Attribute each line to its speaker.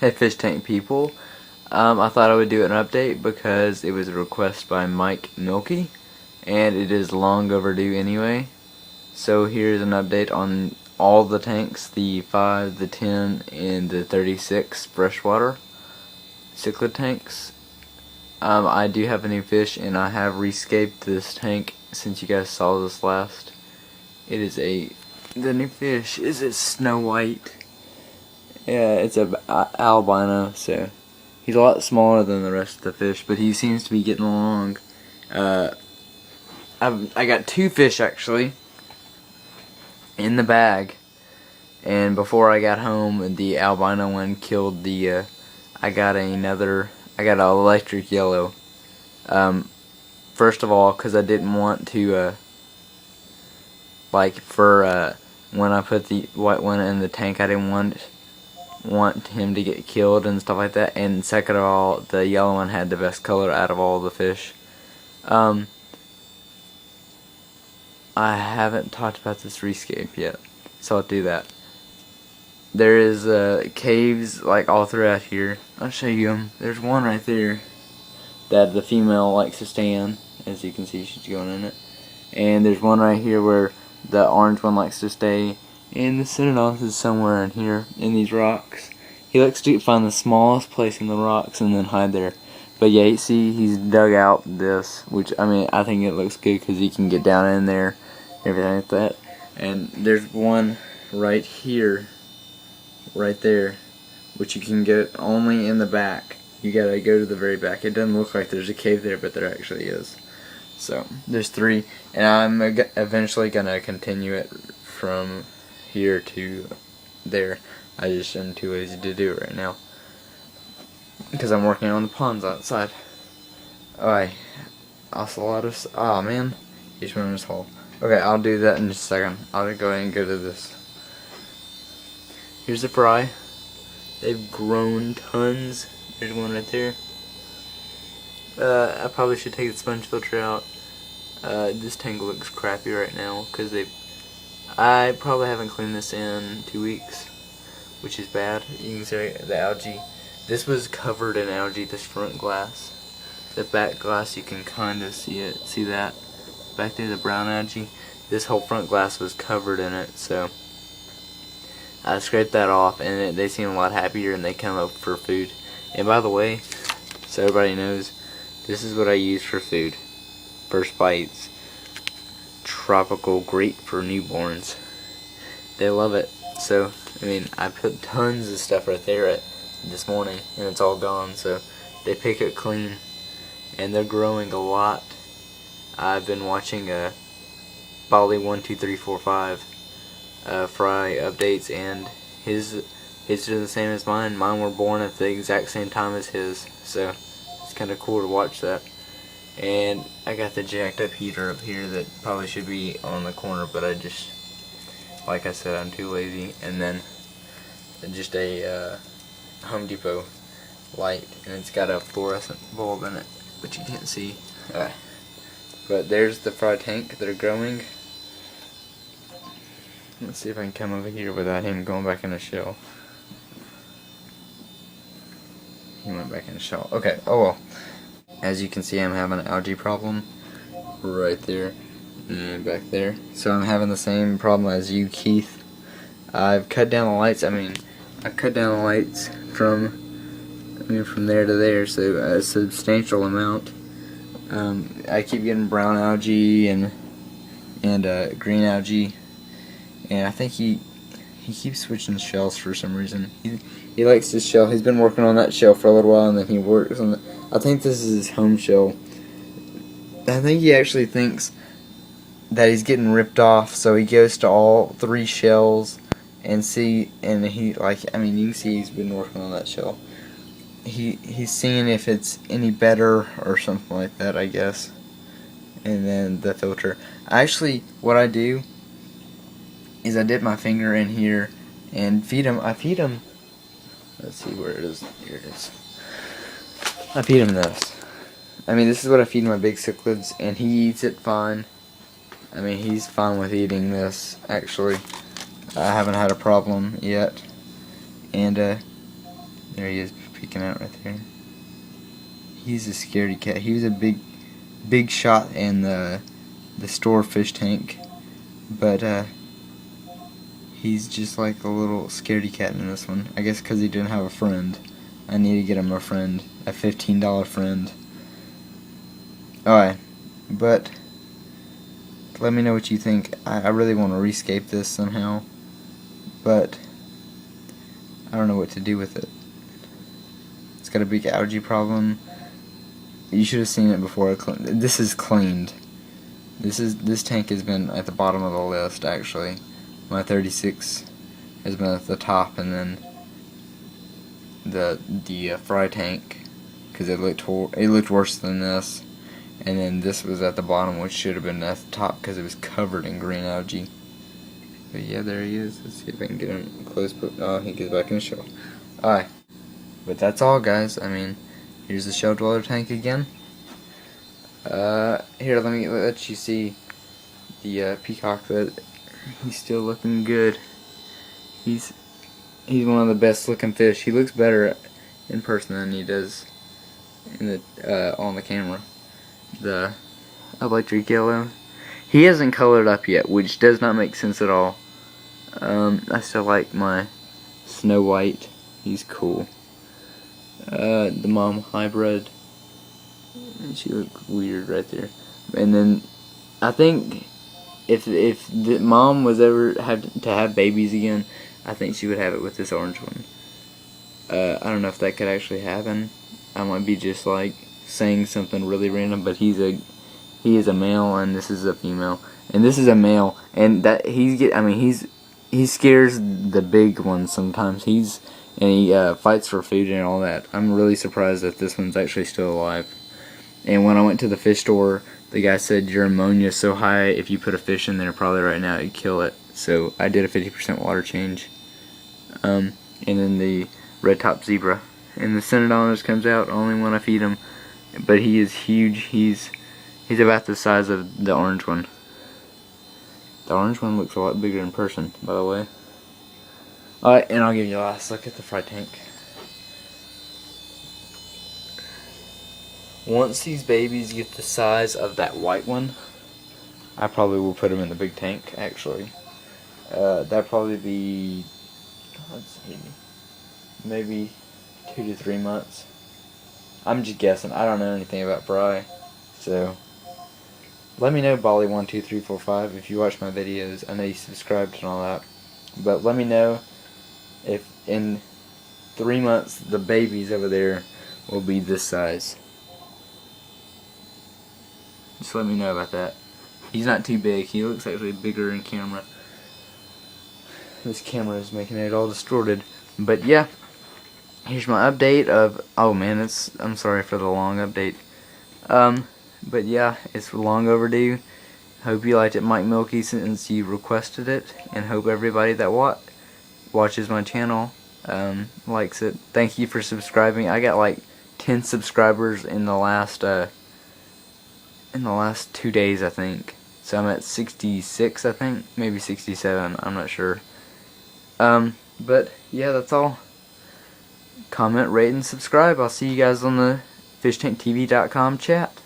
Speaker 1: Hey fish tank people, I thought I would do an update because it was a request by Mike Milky and it is long overdue anyway. So here's an update on all the tanks, the 5, the 10, and the 36 freshwater cichlid tanks. I do have a new fish and I have rescaped this tank since you guys saw this last. The new fish is a snow white. Yeah, it's a albino, so he's a lot smaller than the rest of the fish, but he seems to be getting along. I got 2 fish actually in the bag, and before I got home, the albino one killed the. I got an electric yellow. First of all, because I didn't want to, when I put the white one in the tank, I didn't want him to get killed and stuff like that. And second of all, the yellow one had the best color out of all the fish. I haven't talked about this rescape yet, so I'll do that. There is caves like all throughout here. I'll show you them. There's one right there that the female likes to stay in. As you can see, she's going in it. And there's one right here where the orange one likes to stay. And the Synodontis is somewhere in here, in these rocks. He likes to find the smallest place in the rocks and then hide there. But yeah, you see, he's dug out this, which, I mean, I think it looks good because he can get down in there, everything like that. And there's one right here, right there, which you can get only in the back. You gotta go to the very back. It doesn't look like there's a cave there, but there actually is. So, there's 3, and I'm eventually gonna continue it from here to there. I just am too lazy to do it right now because I'm working on the ponds outside. Alright, ocelotus. Ah, man, he's running his hole. Okay, I'll do that in just a second. I'll go ahead and go to this. Here's the fry. They've grown tons. There's one right there. I probably should take the sponge filter out. This tank looks crappy right now because I probably haven't cleaned this in 2 weeks, which is bad. You can see the algae. This was covered in algae, this front glass. The back glass, you can kind of see it. See that? Back there, the brown algae. This whole front glass was covered in it, so I scraped that off, and they seem a lot happier, and they come up for food. And by the way, so everybody knows, this is what I use for food. First bites. Tropical, great for newborns. They love it. So, I mean, I put tons of stuff right there this morning, and it's all gone, so they pick it clean, and they're growing a lot. I've been watching Bali 12345 fry updates, and his are the same as mine. Mine were born at the exact same time as his, so it's kind of cool to watch that. And I got the jacked up heater up here that probably should be on the corner, but I just, like I said, I'm too lazy. And then just a Home Depot light, and it's got a fluorescent bulb in it, which you can't see. But there's the fry tank that are growing. Let's see if I can come over here without him going back in the shell. He went back in the shell. Okay, oh well. As you can see, I'm having an algae problem right there and back there. So I'm having the same problem as you, Keith. I've cut down the lights. I cut down the lights from there to there, so a substantial amount. I keep getting brown algae and green algae, and I think he keeps switching shells for some reason. He likes this shell. He's been working on that shell for a little while, and then he works on I think this is his home shell. I think he actually thinks that he's getting ripped off, so he goes to all 3 shells and you can see he's been working on that shell. He's seeing if it's any better or something like that, I guess. And then the filter. What I do is I dip my finger in here and feed him. I feed him. Let's see where it is. Here it is. I feed him this. This is what I feed my big cichlids, and he eats it fine. He's fine with eating this, actually. I haven't had a problem yet. And There he is, peeking out right there. He's a scaredy cat. He was a big shot in the store fish tank, but he's just like a little scaredy cat in this one. I guess because he didn't have a friend. I need to get him a friend, a $15 friend. Alright, but let me know what you think. I really want to rescape this somehow, but I don't know what to do with it. It's got a big algae problem. You should have seen it before. This is cleaned. This tank has been at the bottom of the list actually. My 36 has been at the top, and then the fry tank, because it looked worse than this, and then this was at the bottom, which should have been at the top because it was covered in green algae. But yeah, there he is. Let's see if I can get him close. Oh, he gets back in the shell. Alright, but that's all, guys. I mean, here's the shell dweller tank again. Here, let you see the peacock. That he's still looking good. He's one of the best looking fish. He looks better in person than he does in the on the camera. The electric yellow. He hasn't colored up yet, which does not make sense at all. I still like my Snow White. He's cool. The mom hybrid. She looks weird right there. And then I think if the mom was ever to have babies again, I think she would have it with this orange one. I don't know if that could actually happen. I might be just like saying something really random, but he is a male and this is a female, and this is a male, and that he scares the big ones sometimes. He fights for food and all that. I'm really surprised that this one's actually still alive. And when I went to the fish store, the guy said your ammonia is so high, if you put a fish in there probably right now it'd kill it. So I did a 50% water change. And then the red top zebra. And the Synodontis comes out only when I feed him. But he is huge. He's about the size of the orange one. The orange one looks a lot bigger in person, by the way. Alright, and I'll give you a last look at the fry tank. Once these babies get the size of that white one, I probably will put them in the big tank, actually. That'd probably be, let's see, maybe 2 to 3 months. I'm just guessing. I don't know anything about fry. So, let me know, Bali12345, if you watch my videos. I know you subscribed and all that. But let me know if in 3 months the babies over there will be this size. Just let me know about that. He's not too big. He looks actually bigger in camera. This camera is making it all distorted. But yeah, here's my update of, oh man, I'm sorry for the long update. But yeah, it's long overdue. Hope you liked it, Mike Milky, since you requested it, and hope everybody that watches my channel likes it. Thank you for subscribing. I got like 10 subscribers in the last 2 days, I think. So I'm at 66, I think, maybe 67. I'm not sure. But yeah, that's all. Comment, rate, and subscribe. I'll see you guys on the FishTankTV.com chat.